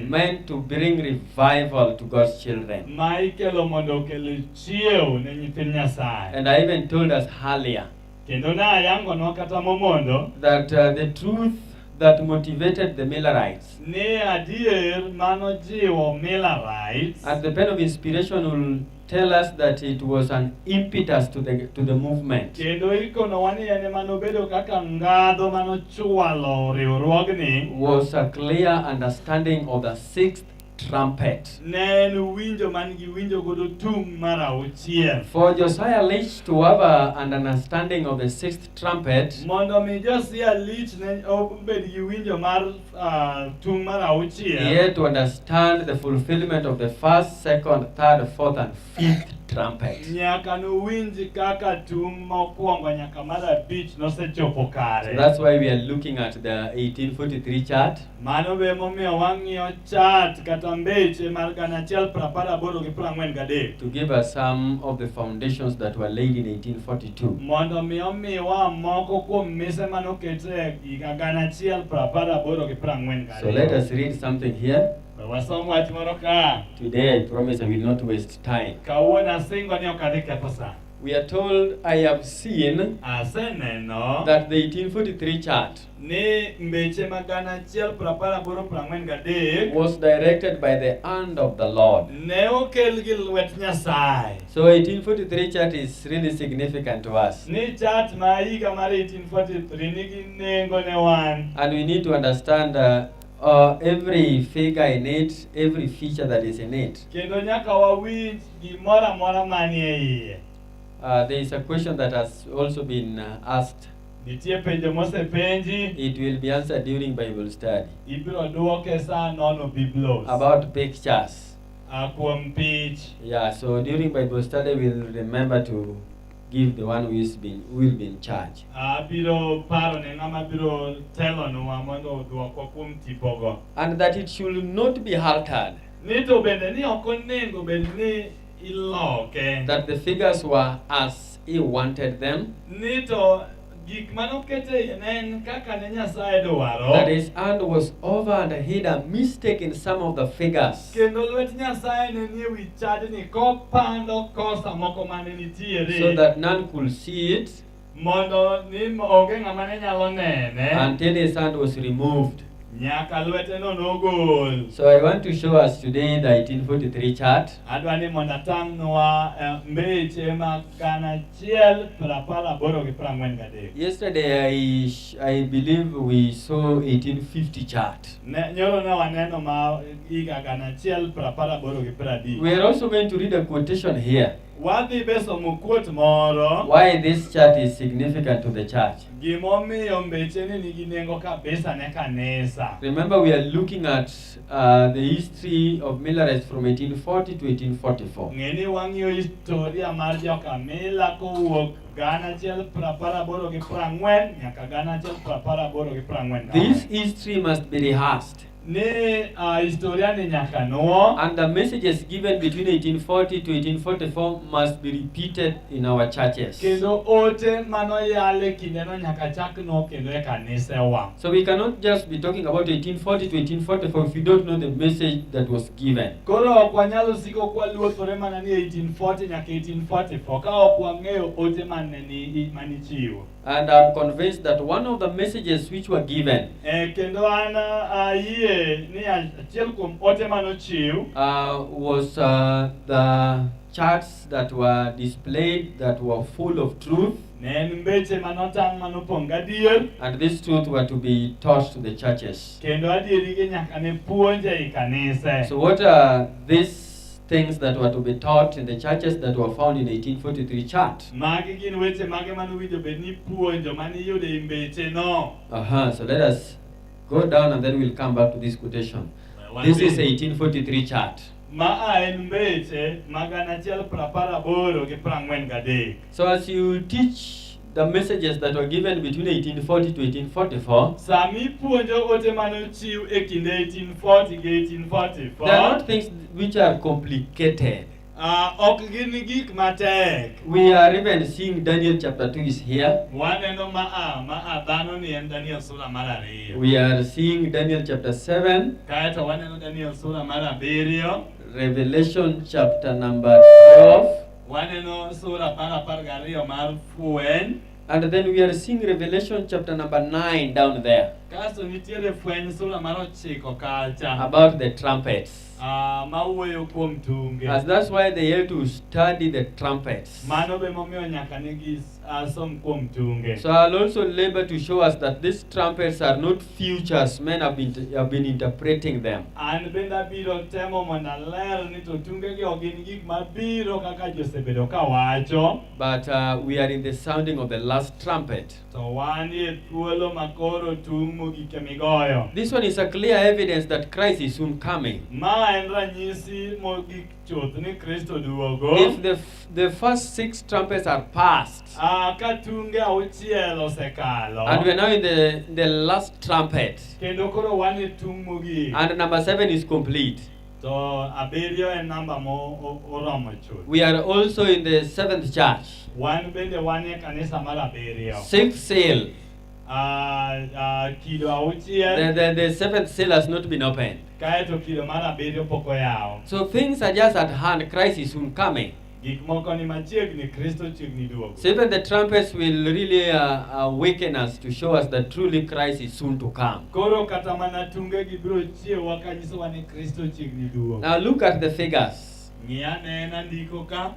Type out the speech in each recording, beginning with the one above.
meant to bring revival to God's children. Maikelo mondo kel chiew ne nyithind Nyasaye. And I even told us earlier Kendo na yango no kata momondo that the truth that motivated the Millerites ni adier mano jiwo Millerites. at the pen of inspiration will tell us that it was an impetus to the movement. Kendo ikono wani ene mano bedo kaka ngado mano chwalo riwruogni. Was a clear understanding of the sixth trumpet. Nen winjo man gi winjo godo tung mar auchiel. For Josiah Leach to have an understanding of the sixth trumpet, Mondo mi Josiah Leach ne obed gi winjo mar tung mar auchiel. he had to understand the fulfillment of the first, second, third, fourth, and fifth trumpet. Nyaka no winji kaka tung mokwongo nyaka mar abich nosechopo kare. So that's why we are looking at the 1843 chart. Mano be momiyo wang'iyo chart kata mbeche mar 1843 to give us some of the foundations that were laid in 1842. mondo mi omiwa moko kuom mise manokete higa 1842. So let us read something here. Wasom wach moro ka. Today I promise I will not waste time. Kawuono asingo ni ok adhi ketho sa. We are told, I have seen Aseneno that the 1843 chart ni mbeche mag 1843 was directed by the hand of the Lord. ne okel gi lwet Nyasaye. So 1843 chart is really significant to us. Ni chart ma higa mar 1843 nigi nengo ne wan. And we need to understand every figure in it, every feature that is in it. Kendo nyaka wawinj gimoro amora manie iye. There is a question that has also been asked. Nitie penjo mosepenji. It will be answered during Bible study. Ibiro duoke sa nono biblos. About pictures. Kuom pich. Yeah, so during Bible study we'll remember to give the one who will be in charge. Biro paro ne ngama biro telo nwa mondo duoko kuom tipogo. And that it should not be altered. Nito bende ni ok onego bed ni iloke. That the figures were as he wanted them. Nito gik manokete nen kaka ne Nyasaye dwaro. That his hand was over and he had a mistake in some of the figures. Kendo lwet Nyasaye ne nie wi chadni kopando kosa moko mane nitiere. So that none could see it. Mondo ni onge ng'ama ne nyalo nene. Until his hand was removed. Nyaka lwete no nogol. So I want to show us today the 1843 chart. Adwa ni mondo atang'nwa mbeche mag 1843. Yesterday I believe we saw 1850 chart. Nyoro ne waneno ma higa 1843. We are also going to read a quotation here. Wadhi besomo quote moro. Why this chart is significant to the church. Gimomiyo mbeche ni nigi nengo kabisa ne kanisa. Remember we are looking at the history of Millerites from 1840 to 1844. Ng'eni wang'iyo historia mar joka Miller kowuok 1844 nyaka 1844. This history must be rehearsed. Ni historia ni nyaka nuo. And the messages given between 1840 to 1844 must be repeated in our churches. Kendo ote mano yale kindeno nyaka chak no kendo e kanisewa. So we cannot just be talking about 1840 to 1844 if we don't know the message that was given. Koro ok wanyalo siko kwaluothore mana ni 1840 nyaka 1844 ka ok wang'eyo ote manichiwo. And I'm convinced that one of the messages which were given kendo an ayie ni achiel kuom ote manochiw was the charts that were displayed that were full of truth. Ne mbeche manotang' manopong' gadier. And this truth were to be taught to the churches. Kendo adieri ge nyaka ne puonje I kanise. So what are these things that were to be taught in the churches that were found in 1843 chart? Magi gin weche mage manowinjo bed ni puonjo maniyudo I mbeche no. So let us go down and then we'll come back to this quotation. This is 1843 chart. Ma en mbeche mag 1843. So as you teach the messages that were given between 1840 to 1844, Sami puonjo ote manochiw e kinde 1840 gi 1844. they are not things which are complicated. Ok gin gik matek. We are even seeing Daniel chapter 2 is here. Waneno dhano ni en Daniel sura mar 2. We are seeing Daniel chapter 7, Kaeto waneno Daniel sura mar 7. Revelation chapter number 12, Waneno sura mar 12 mar Fweny. and then we are seeing Revelation chapter number 9 down there Kasto nitiere Fweny sura mar 9 kacha. about the trumpets. Mawuoyo kuom tunge. As that's why they have to study the trumpets. Mano be momiyo nyaka negi som kuom tunge. So I'll also labor to show us that these trumpets are not futures. Men have been interpreting them. An bende abiro temo mondo aler ni to tungegi ok gin gik mabiro kaka ji osebedo kawacho. But we are in the sounding of the last trumpet. To wan e thuolo makoro tung mogik migoyo. This one is a clear evidence that Christ is soon coming. Ma en ranyisi mogik chuth ni Kristo duogo. If the first 6 trumpets are passed, Ka tunge auchiel osekalo. and we are now in the last trumpet, Kendo koro wan e tung mogik. and number 7 is complete, To abiriyo en namba oromo chuth. we are also in the 7th church. Wan bende wan e kanisa mar abiriyo. 6th seal. Kido auchiel. The 7th seal has not been opened. Kaeto kido mar abiriyo pok oyaw. So things are just at hand. Christ is soon coming. Gik moko ni machiegni, Kristo chiegni duogo. So even the trumpets will really awaken us to show us that truly Christ is soon to come. Koro kata mana tungegi biro chiewa kanyisowa ni Kristo chiegni duogo. Now look at the figures. Ng'i anena ndiko ka.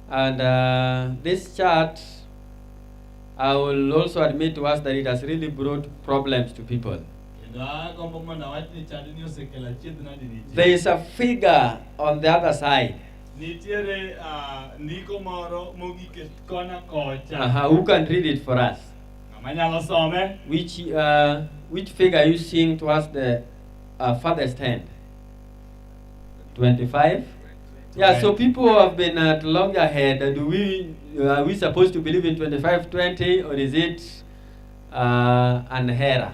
And this chart, I will also admit to us that it has really brought problems to people. Kendo agombo mondo awach ni chadni osekelo achiedh nadi ni ji. There is a figure on the other side. Nitiere ndiko moro mogik e kona kocha. Who can read it for us? Ng'ama nyalo some? Which figure are you seeing towards the farthest end? 25? Yeah, so people who have been at loggerhead, are we supposed to believe in 25-20, or is it an error?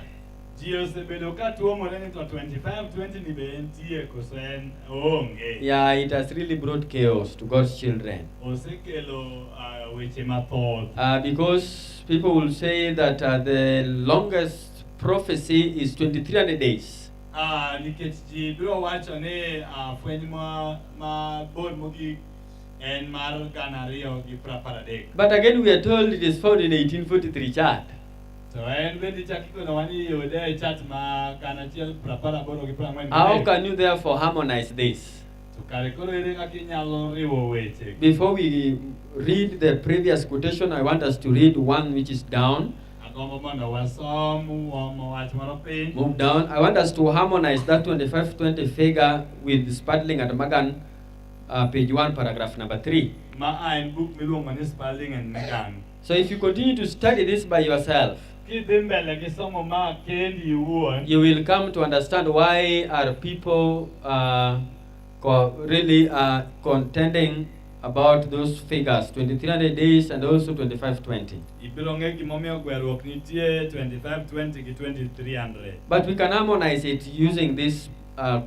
Ji osebedo ka tuomore ni to 25-20 ni be entie koso en onge. Yeah, it has really brought chaos to God's children. Osekelo weche mathoth. Because people will say that the longest prophecy is 2300 days. Nikech ji biro wacho ni fweny mabor mogik en mar 2023. But again, we are told it is found in 1843 chart. To en bende chak ikonowa ni yude e chat ma 1840. How can you therefore harmonize this? To kare koro ere kaka inyalo riwo weche. Before we read the previous quotation, I want us to read one which is down. Agombo mondo wasom wach moro piny. Move down. I want us to harmonize that 25-20 figure with Spadling and Magan, page 1, paragraph number 3. Ma en book miluongo ni Spadling and Magan. So if you continue to study this by yourself, Kidhi mbele gi somo ma kendi iwuon, you will come to understand why are people really contending about those figures, 2300 days and also 25-20. ibiro ng'e gimomiyo gweruok nitie 25-20 gi 2300. But we can harmonize it using this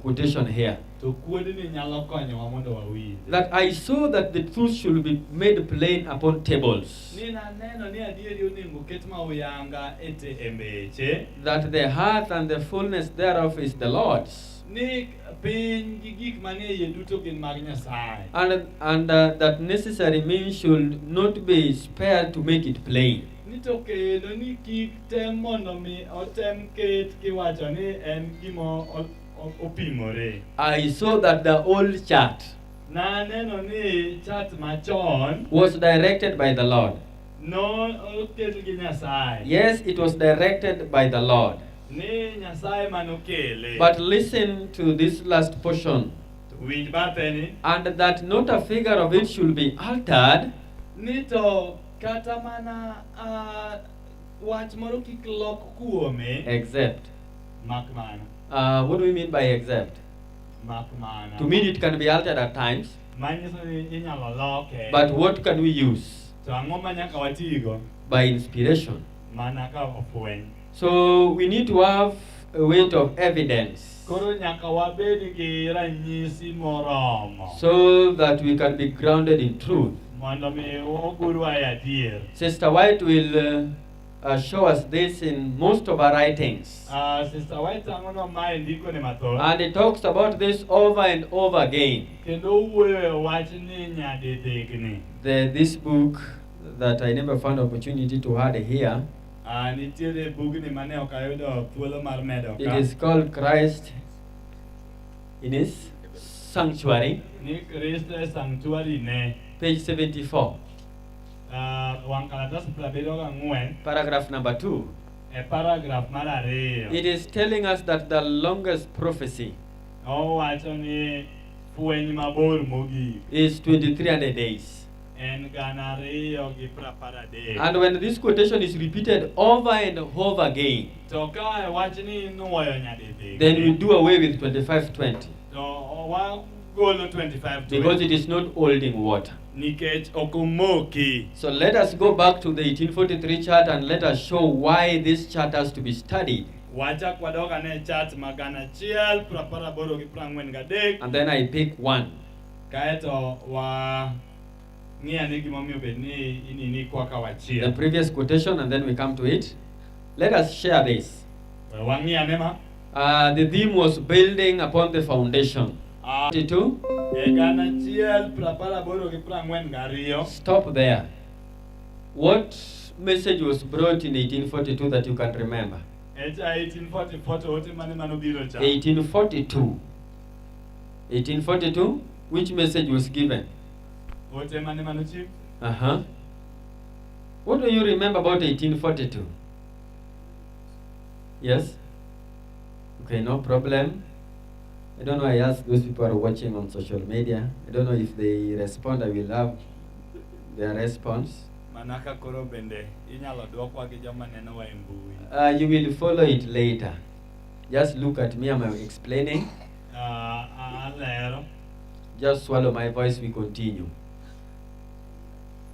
quotation here. To kuodni nyalo konyowa mondo wawinj. That I saw that the truth should be made plain upon tables, Ni naneno ni adieri onego ket ma uyanga e mbeche. that the earth and the fullness thereof is the Lord's, Ni piny gi gik manie iye duto gin mag Nyasaye. and that necessary means should not be spared to make it plain. Ni to kendo ni kik tem mondo mi otem ket kiwacho ni en gimo opimore. I saw that the old chart Naneno ni chat machon was directed by the Lord. no okel gi Nyasaye. Yes, it was directed by the Lord. Ni Nyasaye manokele. But listen to this last portion. Winj batheni. And that not a figure of it should be altered, Ni to kata mana wach moro kik lok kuome. except. Mak mana. What do we mean by except? Mak mana. To mean it can be altered at times, Manyiso ni inyalo loke. but what can we use? To ang'o ma nyaka watigo? By inspiration. Mana ka ofweny. So we need to have a weight of evidence Koro nyaka wabed gi ranyisi moromo. so that we can be grounded in truth. Mondo mi ogurwa e adier. Sister White will show us this in most of her writings. Sister White angono mae ndiko ne mathoth. And it talks about this over and over again. Kendo wuoyo e wach ni nyadidekni. This book that I never found opportunity to add here, Nitiere bugni mane ok ayudo thuolo mar medo it ka. is called Christ in His Sanctuary, Ni Kristo e sanctuary ne. page 74, Wang kalatas 74 paragraph number 2. e paragraph mar 2. It is telling us that the longest prophecy Owacho ni fweny mabor mogik is 2300 days. en 2:13. And when this quotation is repeated over and over again, To ka e wach ni inuoyo nyadidek. then we do away with 2520 To wagolo 25 because it is not holding water. nikech ok omoki. So let us go back to the 1843 chart and let us show why this chart has to be studied. Wachak wadoka ne chat ma 1,048:43. And then I pick one. Kaeto wa ng'iya ni gimomiyo bed ni inini kwaka The wachiel. previous quotation, and then we come to it. Let us share this. Wang'iya ne ma. The theme was building upon the foundation. 22. E 1,048:42. Stop there. What message was brought in 1842 that you can remember? Echa 1844 ote mane manobiro cha. 1842. 1842. Which message was given? Ote mane manochiw. What do you remember about 1842? Yes? Okay, no problem. I don't know, I asked those people who are watching on social media. I don't know if they respond, I will have their response. Manaka koro bende inyalo dwokwa gi joma neno wa e mbui. You will follow it later. Just look at me, I'm explaining. Alero. Just swallow my voice, we continue.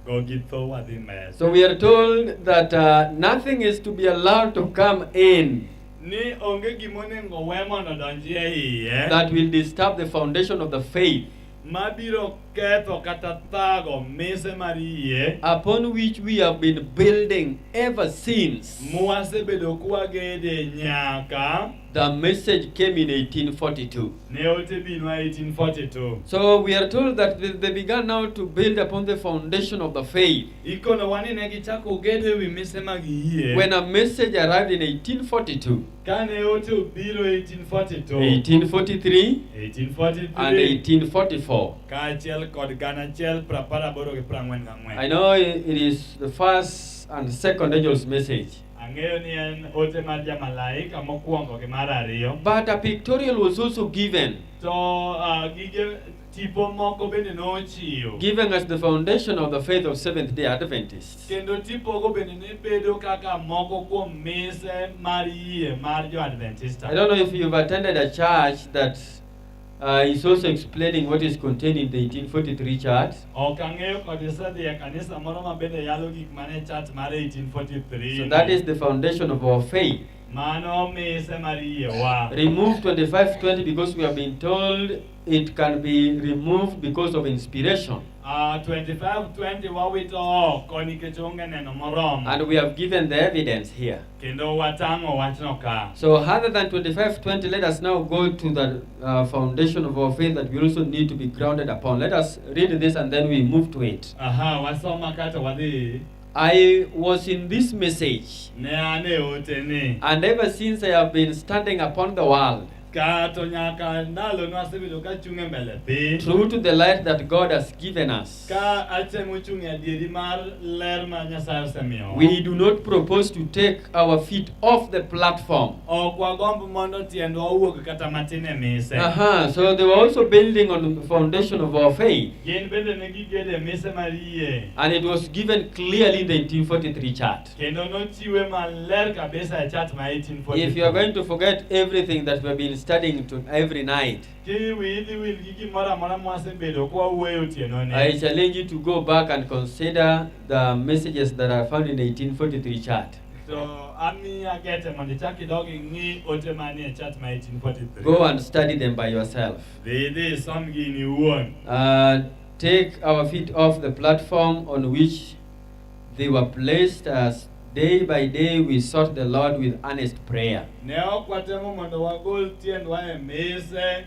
Go get tho wadhi mes. So we are told that nothing is to be allowed to come in Ni onge gimonengo we mondo donji e iye. that will disturb the foundation of the faith Mabiro ketho kata thago mise mar yie. upon which we have been building ever since Mwasebedo kwagede nyaka the message came in 1842. ne ote binwa 1842. So we are told that they began now to build upon the foundation of the faith. Ikono wani ne gichako gede wi mise mag yie. When a message arrived in 1842, Kane ote obiro 1842, 1843, 1843 and 1844. kaachiel kod 1,048:44. I know it is the first and second angel's message, Ang'eyo ni en ote mar jamalaika mokwongo gi mar ariyo. but a pictorial was also given, To gige tipo moko bende nochiwo. giving us the foundation of the faith of Seventh-day Adventists. Kendo tipogo bende ne bedo kaka moko kuom mise mar yie mar jo-Adventista. I don't know if you've attended a church that is also explaining what is contained in the 1843 chart. Ok ang'eyo kod isedhi e kanisa moro ma bende yalo gik mane chat mar 1843. So that is the foundation of our faith. Mano mise mar yie wa. Remove 2520 because we have been told it can be removed because of inspiration. 25:20 wawito oko nikech onge neno moromo. And we have given the evidence here. Kendo watang'o wachno ka. So other than 2520, let us now go to the foundation of our faith that we also need to be grounded upon. Let us read this and then we move to it. Wasoma kata wadhi. I was in this message, Ne ane ote ni. and ever since I have been standing upon the world, Kato nyaka ndalo nwasebedo ka chung'e mbele piny. true to the light that God has given us. Ka atemo chung' e adieri mar ler ma Nyasaye osemiyowa. We do not propose to take our feet off the platform. Ok wagomb mondo tiendwa owuog kata matin e mise. So they were also building on the foundation of our faith. Gin bende ne gigede mise mar yie. And it was given clearly in the 1843 chart. Kendo nochiwe maler kabisa e chat ma 1842. If you are going to forget everything that we have been studying to every night, Ki widhi wil gi gimoro amora mwasebedo kwa wuoyo otieno ni. I challenge you to go back and consider the messages that are found in the 1843 chart. to ami agete mondo ichak idog ing'i ote manie chat ma 1843. Go and study them by yourself. Dhi som gini iwuon. Take our feet off the platform on which they were placed, as day by day we sought the Lord with earnest prayer. Ne ok watemo mondo wagol tiendwa e mise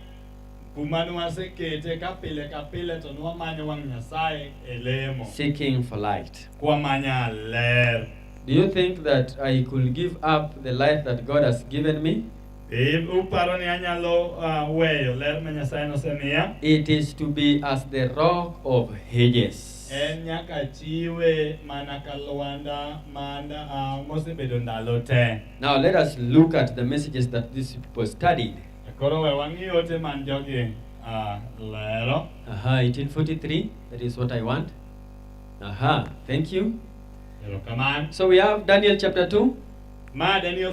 kuma nwasekete ka pile to nwamanyo wang' Nyasaye e lemo. Seeking for light. Kwamanya ler. Do you think that I could give up the life that God has given me? Uparo ni anyalo weyo ler ma Nyasaye nosemiya? It is to be as the rock of ages. En nyaka chiwe mana ka lwanda manda mosebedo ndalo te. Now let us look at the messages that these people studied. Koro we wang'i ote man jogi lero. 1843, that is what I want. Thank you. Erokamano. So we have Daniel chapter 2. Ma Daniel